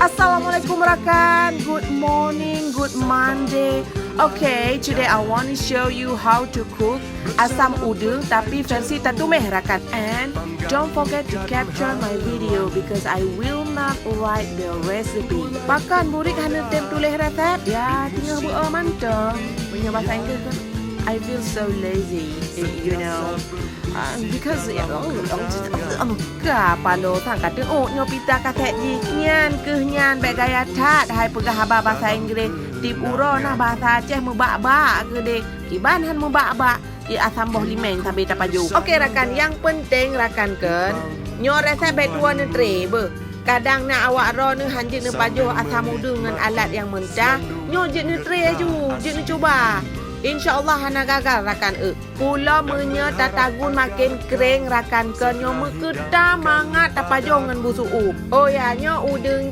Assalamualaikum rakan. Good morning, good Monday. Okay, today I want to show you how to cook asam udang tapi versi tatumeh rakan. And don't forget to capture my video because I will not write the recipe. Bahkan murid hanya tem tulis resep. Ya, tinggal buat mantap. Punya bahasa Inggeris kan. I feel so lazy, you know. Because palo thang kata nyopita kaset ji nyan ke nyan baik gaya tat hai pegah haba bahasa Inggeris tip uro nah bahasa Aceh membak-bak ke dek kiban han membak-bak di asam boh limeng sampai tapaju. Okey rakan, yang penting rakan kan nyo resep baik tua ne tre be. Kadang nak awak ro ne hanjit ne pajuh asam udang dengan alat yang mentah nyo je ne tre ju je ne cuba. InsyaAllah hana gagal rakan pula menya tatagun makin kering rakan ke nyo meketa mangat tapajong ngan busuk oh ya nyo udeng